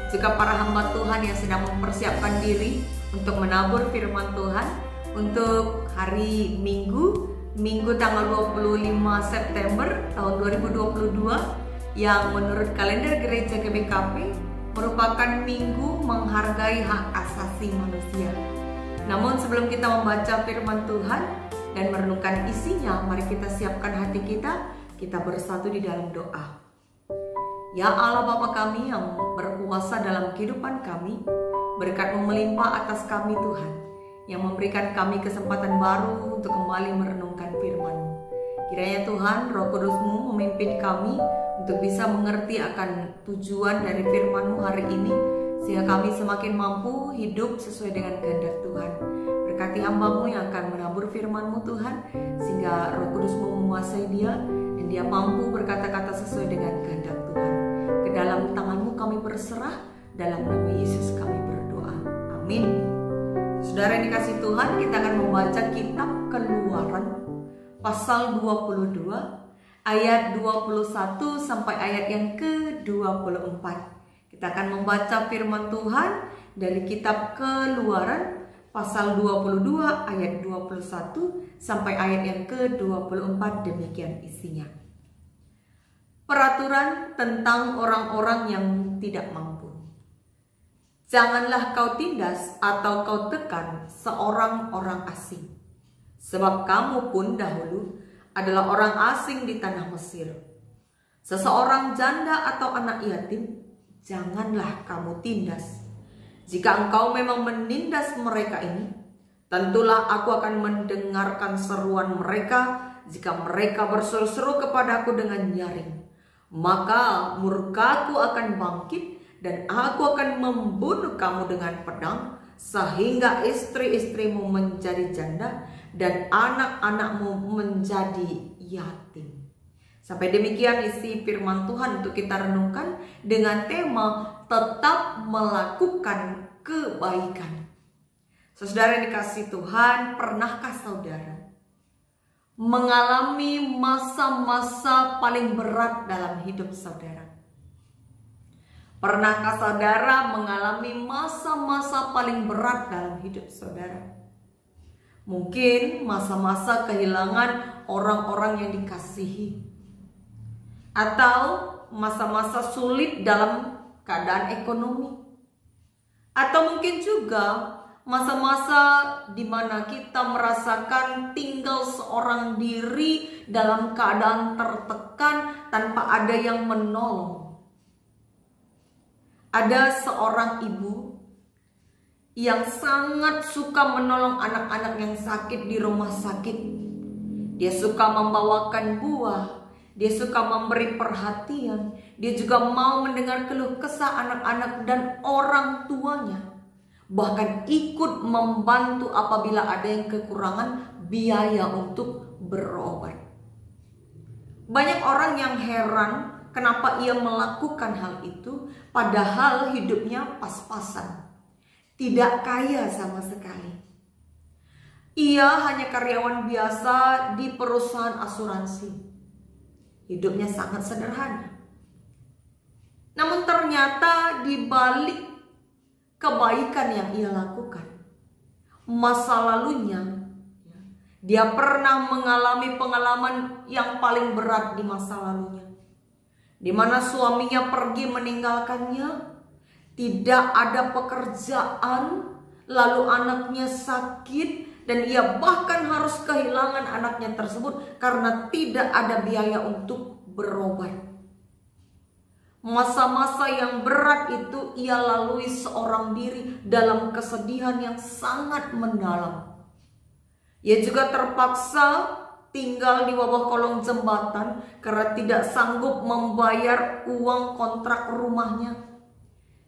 juga para hamba Tuhan yang sedang mempersiapkan diri untuk menabur firman Tuhan untuk hari Minggu tanggal 25 September tahun 2022 yang menurut kalender gereja GBKP merupakan minggu menghargai hak asasi manusia. Namun sebelum kita membaca firman Tuhan dan merenungkan isinya, mari kita siapkan hati kita bersatu di dalam doa. Ya Allah Bapa kami yang berkuasa dalam kehidupan kami, berkat-Mu melimpah atas kami Tuhan, yang memberikan kami kesempatan baru untuk kembali merenungkan firman-Mu. Kiranya Tuhan, Roh Kudus-Mu memimpin kami untuk bisa mengerti akan tujuan dari firman-Mu hari ini, sehingga kami semakin mampu hidup sesuai dengan kehendak Tuhan. Berkati hamba-Mu yang akan menabur firman-Mu Tuhan, sehingga Roh Kudus-Mu menguasai dia, dan dia mampu berkata-kata sesuai dengan kehendak Tuhan. Ke dalam tangan-Mu kami berserah, dalam nama Yesus kami berdoa. Amin. Saudara yang dikasih Tuhan, kita akan membaca kitab Keluaran pasal 22 ayat 21 sampai ayat yang ke-24. Kita akan membaca firman Tuhan dari kitab Keluaran pasal 22 ayat 21 sampai ayat yang ke-24. Demikian isinya. Peraturan tentang orang-orang yang tidak mampu. Janganlah kau tindas atau kau tekan seorang orang asing, sebab kamu pun dahulu adalah orang asing di tanah Mesir. Seseorang janda atau anak yatim, janganlah kamu tindas. Jika engkau memang menindas mereka ini, tentulah aku akan mendengarkan seruan mereka. Jika mereka berseru-seru kepadaku dengan nyaring, maka murkaku akan bangkit dan aku akan membunuh kamu dengan pedang, sehingga istri-istrimu menjadi janda dan anak-anakmu menjadi yatim. Sampai demikian isi firman Tuhan untuk kita renungkan dengan tema tetap melakukan kebaikan. Saudara yang dikasih Tuhan, pernahkah saudara mengalami masa-masa paling berat dalam hidup saudara? Pernahkah saudara mengalami masa-masa paling berat dalam hidup saudara? Mungkin masa-masa kehilangan orang-orang yang dikasihi, atau masa-masa sulit dalam keadaan ekonomi, atau mungkin juga masa-masa di mana kita merasakan tinggal seorang diri dalam keadaan tertekan tanpa ada yang menolong. Ada seorang ibu yang sangat suka menolong anak-anak yang sakit di rumah sakit. Dia suka membawakan buah, dia suka memberi perhatian, dia juga mau mendengar keluh kesah anak-anak dan orang tuanya. Bahkan ikut membantu apabila ada yang kekurangan biaya untuk berobat. Banyak orang yang heran kenapa ia melakukan hal itu, padahal hidupnya pas-pasan, tidak kaya sama sekali. Ia hanya karyawan biasa di perusahaan asuransi. Hidupnya sangat sederhana. Namun ternyata di balik kebaikan yang ia lakukan, masa lalunya, dia pernah mengalami pengalaman yang paling berat di masa lalunya, di mana suaminya pergi meninggalkannya, tidak ada pekerjaan, lalu anaknya sakit, dan ia bahkan harus kehilangan anaknya tersebut karena tidak ada biaya untuk berobat. Masa-masa yang berat itu ia lalui seorang diri dalam kesedihan yang sangat mendalam. Ia juga terpaksa tinggal di bawah kolong jembatan karena tidak sanggup membayar uang kontrak rumahnya.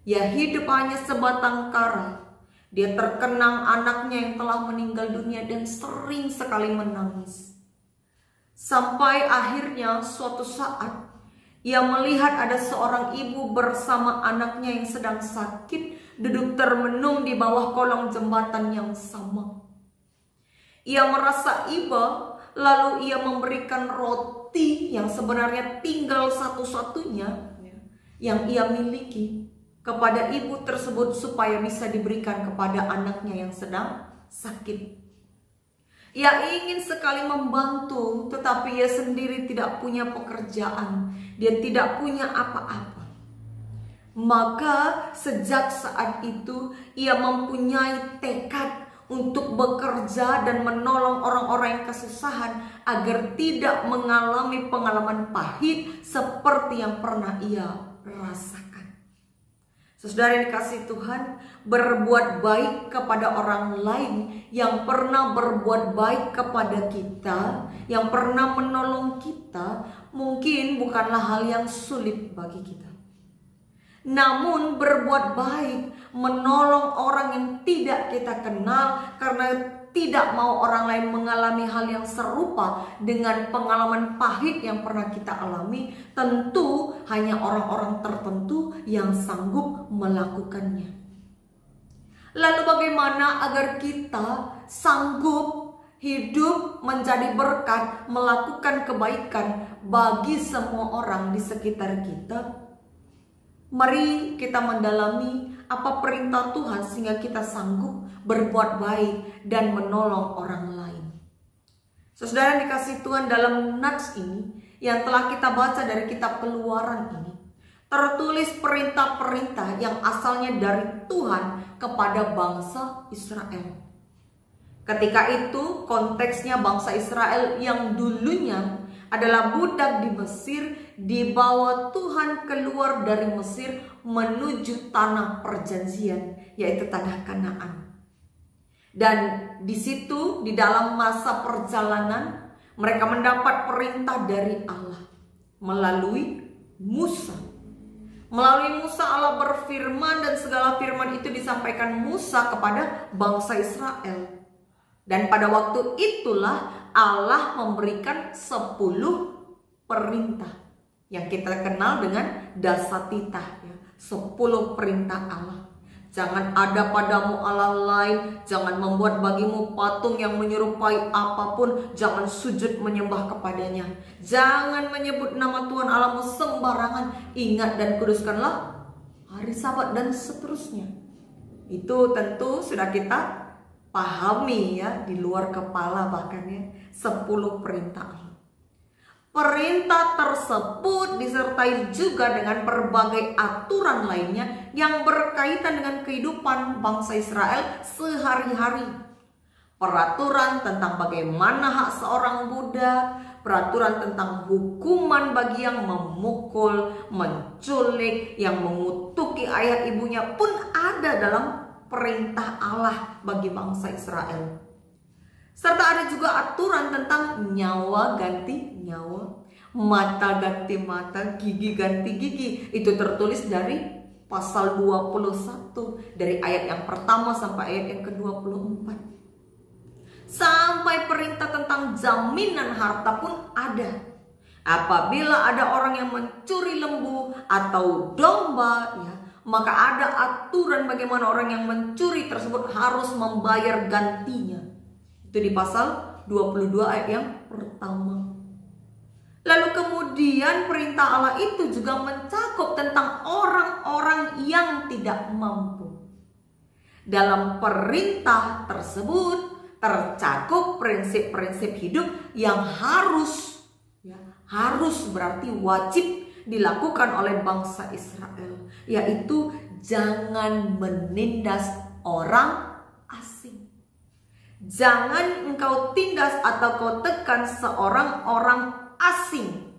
Ia hidup hanya sebatang kara. Dia terkenang anaknya yang telah meninggal dunia dan sering sekali menangis. Sampai akhirnya suatu saat ia melihat ada seorang ibu bersama anaknya yang sedang sakit duduk termenung di bawah kolong jembatan yang sama. Ia merasa iba, lalu ia memberikan roti yang sebenarnya tinggal satu-satunya yang ia miliki. kepada ibu tersebut supaya bisa diberikan kepada anaknya yang sedang sakit. Ia ingin sekali membantu, tetapi ia sendiri tidak punya pekerjaan. Dia tidak punya apa-apa. Maka sejak saat itu ia mempunyai tekad untuk bekerja dan menolong orang-orang yang kesusahan agar tidak mengalami pengalaman pahit seperti yang pernah ia rasakan. Saudara yang dikasihi Tuhan, berbuat baik kepada orang lain yang pernah berbuat baik kepada kita, yang pernah menolong kita, mungkin bukanlah hal yang sulit bagi kita. Namun berbuat baik, menolong orang yang tidak kita kenal karena tidak mau orang lain mengalami hal yang serupa dengan pengalaman pahit yang pernah kita alami, tentu hanya orang-orang tertentu yang sanggup melakukannya. Lalu bagaimana agar kita sanggup hidup menjadi berkat, melakukan kebaikan bagi semua orang di sekitar kita? Mari kita mendalami apa perintah Tuhan sehingga kita sanggup berbuat baik dan menolong orang lain. Saudara yang dikasihi Tuhan, dalam nats ini yang telah kita baca dari kitab Keluaran ini, tertulis perintah-perintah yang asalnya dari Tuhan kepada bangsa Israel. Ketika itu konteksnya bangsa Israel yang dulunya adalah budak di Mesir, dibawa Tuhan keluar dari Mesir menuju tanah perjanjian, yaitu tanah Kanaan. Dan di situ, di dalam masa perjalanan, mereka mendapat perintah dari Allah melalui Musa. Melalui Musa Allah berfirman, dan segala firman itu disampaikan Musa kepada bangsa Israel. Dan pada waktu itulah Allah memberikan 10 perintah yang kita kenal dengan dasatitah, ya. 10 perintah Allah. Jangan ada padamu Allah lain, jangan membuat bagimu patung yang menyerupai apapun, jangan sujud menyembah kepadanya, jangan menyebut nama Tuhan Allahmu sembarangan, ingat dan kuduskanlah hari Sabat, dan seterusnya. Itu tentu sudah kita pahami, ya, di luar kepala bahkan, ya, 10 perintah Allah. Perintah tersebut disertai juga dengan berbagai aturan lainnya yang berkaitan dengan kehidupan bangsa Israel sehari-hari. Peraturan tentang bagaimana hak seorang budak, peraturan tentang hukuman bagi yang memukul, menculik, yang mengutuki ayah ibunya pun ada dalam perintah Allah bagi bangsa Israel. Serta ada juga aturan tentang nyawa ganti nyawa, mata ganti mata, gigi ganti gigi. Itu tertulis dari pasal 21, dari ayat yang pertama sampai ayat yang ke-24. Sampai perintah tentang jaminan harta pun ada. Apabila ada orang yang mencuri lembu atau domba, ya, maka ada aturan bagaimana orang yang mencuri tersebut harus membayar gantinya. Itu di pasal 22 ayat yang pertama. Lalu kemudian perintah Allah itu juga mencakup tentang orang-orang yang tidak mampu. Dalam perintah tersebut tercakup prinsip-prinsip hidup yang harus, ya, harus berarti wajib dilakukan oleh bangsa Israel, yaitu jangan menindas orang asing. Jangan engkau tindas atau kau tekan seorang orang asing.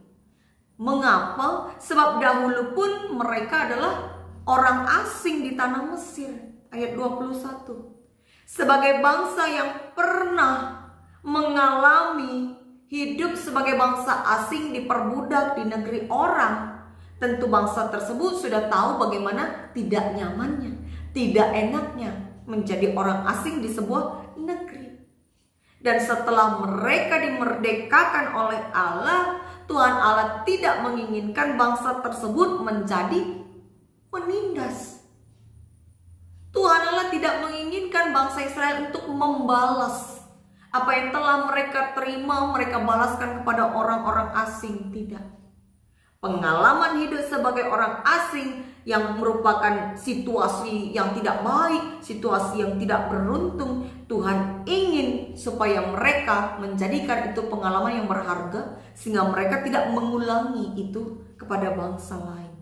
Mengapa? Sebab dahulu pun mereka adalah orang asing di tanah Mesir. Ayat 21. Sebagai bangsa yang pernah mengalami hidup sebagai bangsa asing diperbudak di negeri orang, tentu bangsa tersebut sudah tahu bagaimana tidak nyamannya, tidak enaknya menjadi orang asing di sebuah negeri. Dan setelah mereka dimerdekakan oleh Allah, Tuhan Allah tidak menginginkan bangsa tersebut menjadi penindas. Tuhan Allah tidak menginginkan bangsa Israel untuk membalas apa yang telah mereka terima, mereka balaskan kepada orang-orang asing. Tidak. Pengalaman hidup sebagai orang asing yang merupakan situasi yang tidak baik, situasi yang tidak beruntung, Tuhan ingin supaya mereka menjadikan itu pengalaman yang berharga sehingga mereka tidak mengulangi itu kepada bangsa lain.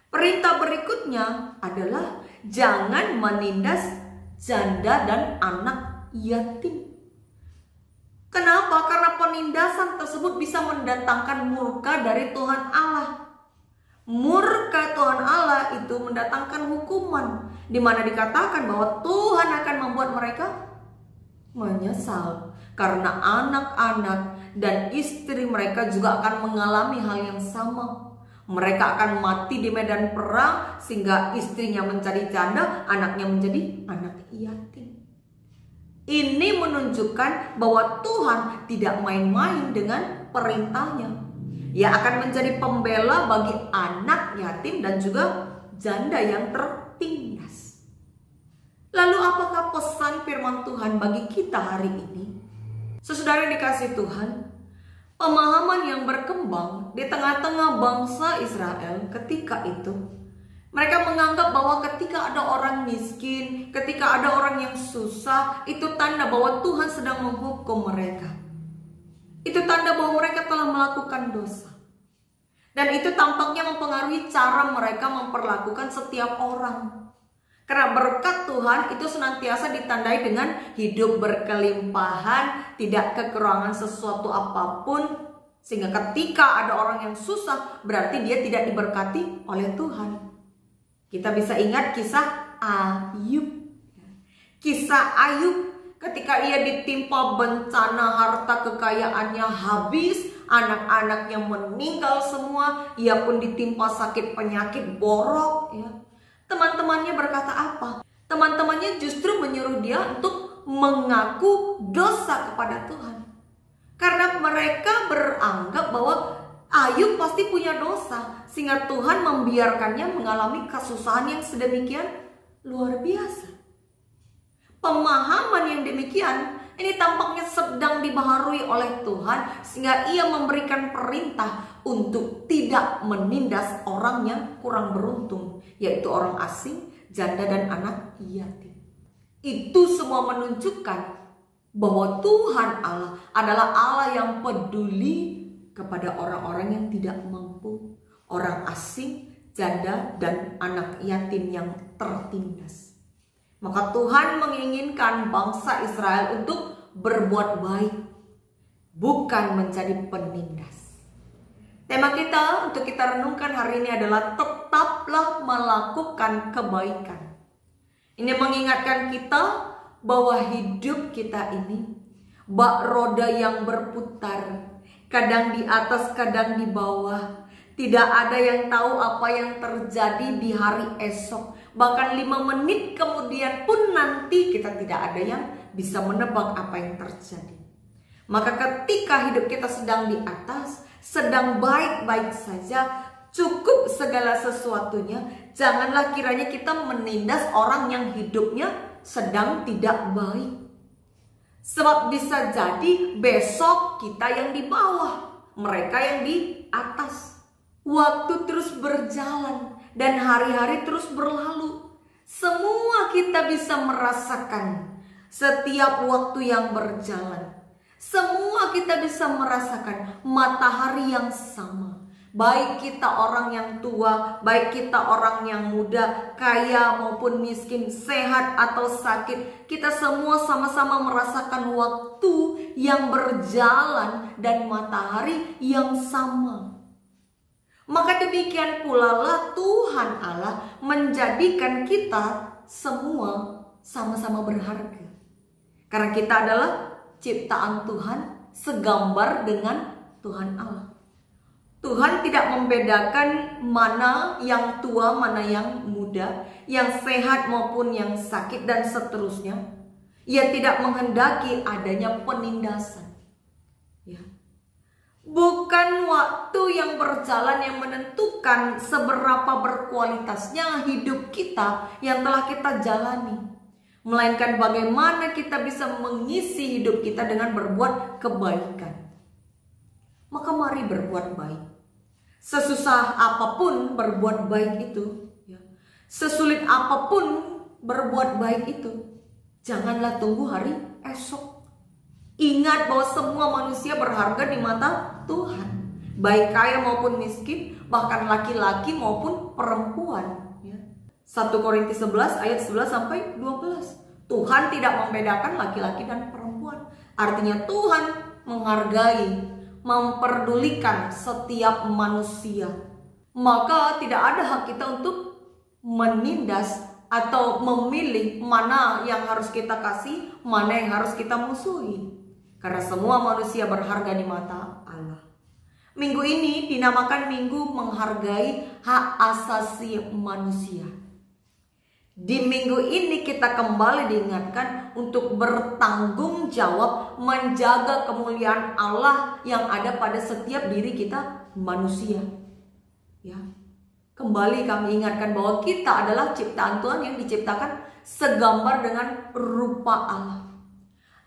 Perintah berikutnya adalah jangan menindas janda dan anak yatim. Kenapa? Karena penindasan tersebut bisa mendatangkan murka dari Tuhan Allah. Murka Tuhan Allah itu mendatangkan hukuman, di mana dikatakan bahwa Tuhan akan membuat mereka menyesal. Karena anak-anak dan istri mereka juga akan mengalami hal yang sama. Mereka akan mati di medan perang sehingga istrinya menjadi janda, anaknya menjadi anak yatim. Ini menunjukkan bahwa Tuhan tidak main-main dengan perintahnya. Ia akan menjadi pembela bagi anak yatim dan juga janda yang tertindas. Lalu apakah pesan firman Tuhan bagi kita hari ini? Saudara yang dikasihi Tuhan, pemahaman yang berkembang di tengah-tengah bangsa Israel ketika itu, mereka menganggap bahwa ketika ada orang miskin, ketika ada orang yang susah, itu tanda bahwa Tuhan sedang menghukum mereka. Itu tanda bahwa mereka telah melakukan dosa. Dan itu tampaknya mempengaruhi cara mereka memperlakukan setiap orang. Karena berkat Tuhan itu senantiasa ditandai dengan hidup berkelimpahan, tidak kekurangan sesuatu apapun. Sehingga ketika ada orang yang susah, berarti dia tidak diberkati oleh Tuhan. Kita bisa ingat kisah Ayub. Kisah Ayub ketika ia ditimpa bencana, harta kekayaannya habis, anak-anaknya meninggal semua, ia pun ditimpa sakit penyakit borok. Teman-temannya berkata apa? Teman-temannya justru menyuruh dia untuk mengaku dosa kepada Tuhan. Karena mereka beranggap bahwa Ayub pasti punya dosa, sehingga Tuhan membiarkannya mengalami kesusahan yang sedemikian luar biasa. Pemahaman yang demikian ini tampaknya sedang dibaharui oleh Tuhan, sehingga ia memberikan perintah untuk tidak menindas orang yang kurang beruntung, yaitu orang asing, janda dan anak yatim. Itu semua menunjukkan bahwa Tuhan Allah adalah Allah yang peduli kepada orang-orang yang tidak mampu, orang asing, janda, dan anak yatim yang tertindas. Maka Tuhan menginginkan bangsa Israel untuk berbuat baik, bukan menjadi penindas. Tema kita untuk kita renungkan hari ini adalah tetaplah melakukan kebaikan. Ini mengingatkan kita bahwa hidup kita ini bak roda yang berputar, kadang di atas, kadang di bawah. Tidak ada yang tahu apa yang terjadi di hari esok. Bahkan 5 menit kemudian pun nanti kita tidak ada yang bisa menebak apa yang terjadi. Maka ketika hidup kita sedang di atas, sedang baik-baik saja, cukup segala sesuatunya, janganlah kiranya kita menindas orang yang hidupnya sedang tidak baik. Sebab bisa jadi besok kita yang di bawah, mereka yang di atas. Waktu terus berjalan dan hari-hari terus berlalu. Semua kita bisa merasakan setiap waktu yang berjalan. Semua kita bisa merasakan matahari yang sama. Baik kita orang yang tua, baik kita orang yang muda, kaya maupun miskin, sehat atau sakit, kita semua sama-sama merasakan waktu yang berjalan dan matahari yang sama. Maka demikian pula lah Tuhan Allah menjadikan kita semua sama-sama berharga. Karena kita adalah ciptaan Tuhan, segambar dengan Tuhan Allah. Tuhan tidak membedakan mana yang tua, mana yang muda, yang sehat maupun yang sakit dan seterusnya. Ia tidak menghendaki adanya penindasan. Ya. Bukan waktu yang berjalan yang menentukan seberapa berkualitasnya hidup kita yang telah kita jalani. Melainkan bagaimana kita bisa mengisi hidup kita dengan berbuat kebaikan. Maka mari berbuat baik. Sesusah apapun berbuat baik itu, ya, sesulit apapun berbuat baik itu, janganlah tunggu hari esok. Ingat bahwa semua manusia berharga di mata Tuhan, baik kaya maupun miskin, bahkan laki-laki maupun perempuan, ya. 1 Korintus 11 ayat 11 sampai 12. Tuhan tidak membedakan laki-laki dan perempuan. Artinya Tuhan menghargai, memperdulikan setiap manusia. Maka tidak ada hak kita untuk menindas atau memilih mana yang harus kita kasih, mana yang harus kita musuhi. Karena semua manusia berharga di mata Allah. Minggu ini dinamakan Minggu Menghargai Hak Asasi Manusia. Di minggu ini kita kembali diingatkan untuk bertanggung jawab menjaga kemuliaan Allah yang ada pada setiap diri kita manusia. Ya. Kembali kami ingatkan bahwa kita adalah ciptaan Tuhan yang diciptakan segambar dengan rupa Allah.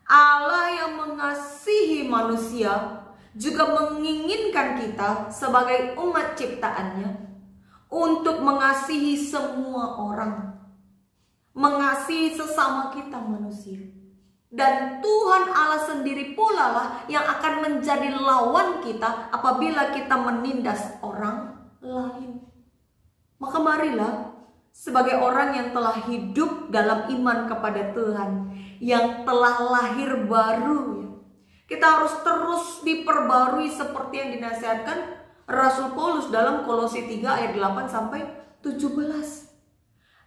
Allah yang mengasihi manusia juga menginginkan kita sebagai umat ciptaannya untuk mengasihi semua orang, mengasihi sesama kita manusia. Dan Tuhan Allah sendiri pula lah yang akan menjadi lawan kita apabila kita menindas orang lain. Maka marilah sebagai orang yang telah hidup dalam iman kepada Tuhan, yang telah lahir baru, kita harus terus diperbarui seperti yang dinasihatkan Rasul Paulus dalam Kolose 3 ayat 8 sampai 17.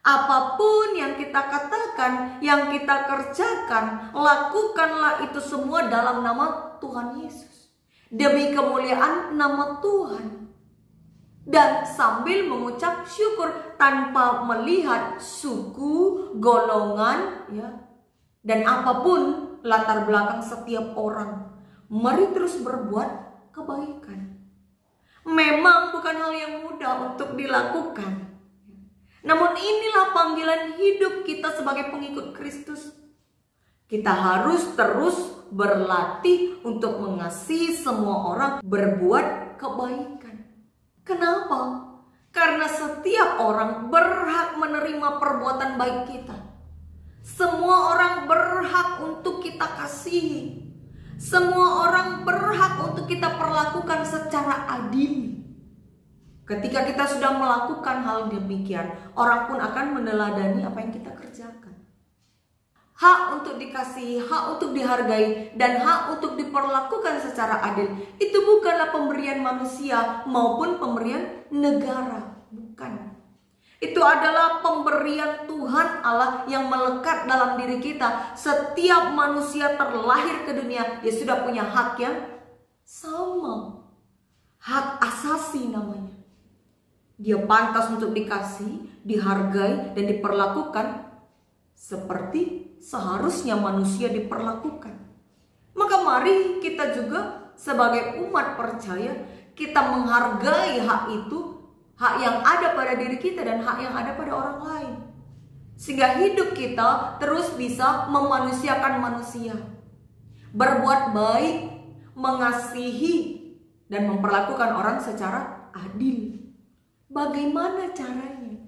Apapun yang kita katakan, yang kita kerjakan, lakukanlah itu semua dalam nama Tuhan Yesus, demi kemuliaan nama Tuhan, dan sambil mengucap syukur tanpa melihat suku, golongan, ya, dan apapun latar belakang setiap orang. Mari terus berbuat kebaikan. Memang bukan hal yang mudah untuk dilakukan, namun inilah panggilan hidup kita sebagai pengikut Kristus. Kita harus terus berlatih untuk mengasihi semua orang, berbuat kebaikan. Kenapa? Karena setiap orang berhak menerima perbuatan baik kita. Semua orang berhak untuk kita kasihi. Semua orang berhak untuk kita perlakukan secara adil. Ketika kita sudah melakukan hal demikian, orang pun akan meneladani apa yang kita kerjakan. Hak untuk dikasihi, hak untuk dihargai, dan hak untuk diperlakukan secara adil itu bukanlah pemberian manusia maupun pemberian negara, bukan. Itu adalah pemberian Tuhan Allah yang melekat dalam diri kita. Setiap manusia terlahir ke dunia, dia sudah punya hak yang sama. Hak asasi namanya. Dia pantas untuk dikasih, dihargai, dan diperlakukan seperti seharusnya manusia diperlakukan. Maka mari kita juga sebagai umat percaya, kita menghargai hak itu, hak yang ada pada diri kita dan hak yang ada pada orang lain. Sehingga hidup kita terus bisa memanusiakan manusia, berbuat baik, mengasihi, dan memperlakukan orang secara adil. Bagaimana caranya?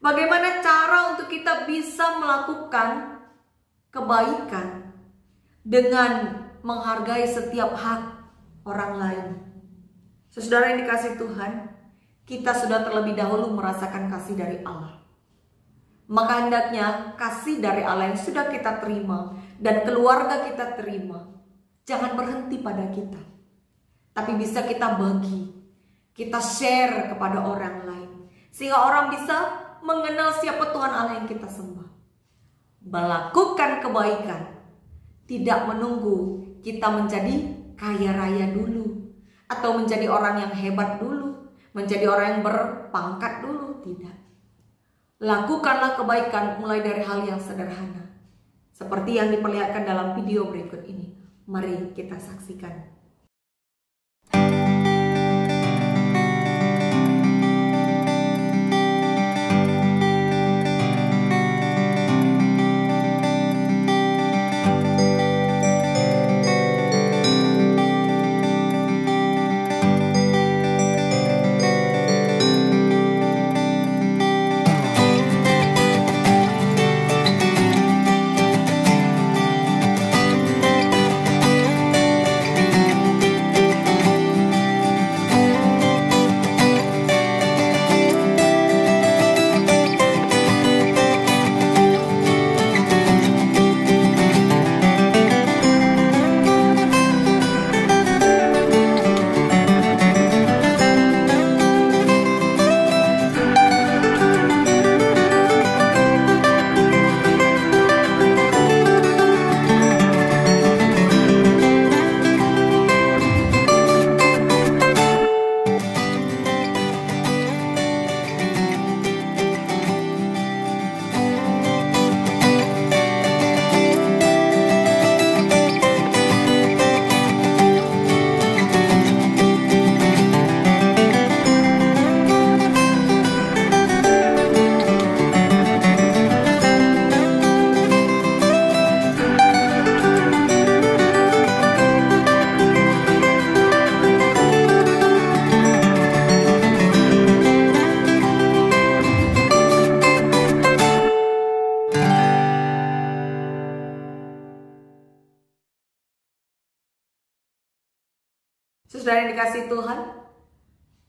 Bagaimana cara untuk kita bisa melakukan kebaikan dengan menghargai setiap hak orang lain? Saudara yang dikasihi Tuhan, kita sudah terlebih dahulu merasakan kasih dari Allah. Maka hendaknya kasih dari Allah yang sudah kita terima dan keluarga kita terima, jangan berhenti pada kita, tapi bisa kita bagi, kita share kepada orang lain, sehingga orang bisa mengenal siapa Tuhan Allah yang kita sembah. Melakukan kebaikan, tidak menunggu kita menjadi kaya raya dulu, atau menjadi orang yang hebat dulu, menjadi orang yang berpangkat dulu, tidak. Lakukanlah kebaikan mulai dari hal yang sederhana, seperti yang diperlihatkan dalam video berikut ini. Mari kita saksikan. Saudara yang dikasihi Tuhan,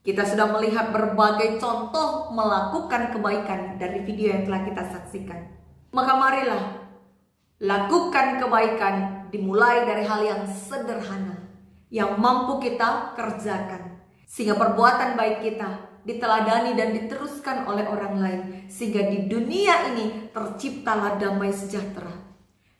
kita sudah melihat berbagai contoh melakukan kebaikan dari video yang telah kita saksikan. Maka marilah lakukan kebaikan dimulai dari hal yang sederhana yang mampu kita kerjakan, sehingga perbuatan baik kita diteladani dan diteruskan oleh orang lain, sehingga di dunia ini terciptalah damai sejahtera.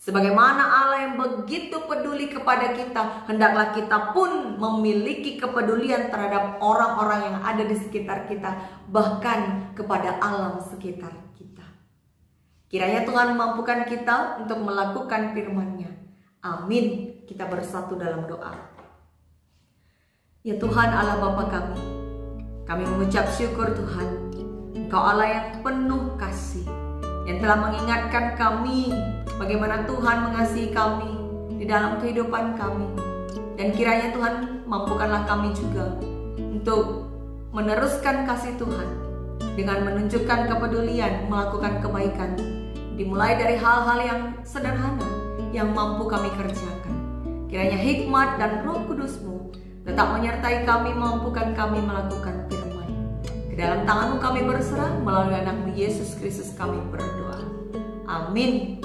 Sebagaimana Allah yang begitu peduli kepada kita, hendaklah kita pun memiliki kepedulian terhadap orang-orang yang ada di sekitar kita, bahkan kepada alam sekitar kita. Kiranya Tuhan memampukan kita untuk melakukan firman-Nya. Amin. Kita bersatu dalam doa. Ya Tuhan Allah Bapa kami mengucap syukur Tuhan, Engkau Allah yang penuh kasih, yang telah mengingatkan kami bagaimana Tuhan mengasihi kami di dalam kehidupan kami. Dan kiranya Tuhan mampukanlah kami juga untuk meneruskan kasih Tuhan dengan menunjukkan kepedulian, melakukan kebaikan, dimulai dari hal-hal yang sederhana yang mampu kami kerjakan. Kiranya hikmat dan Roh Kudus-Mu tetap menyertai kami, mampukan kami melakukan firman. Ke dalam tangan-Mu kami berserah, melalui anak-Mu Yesus Kristus kami berdoa. Amin.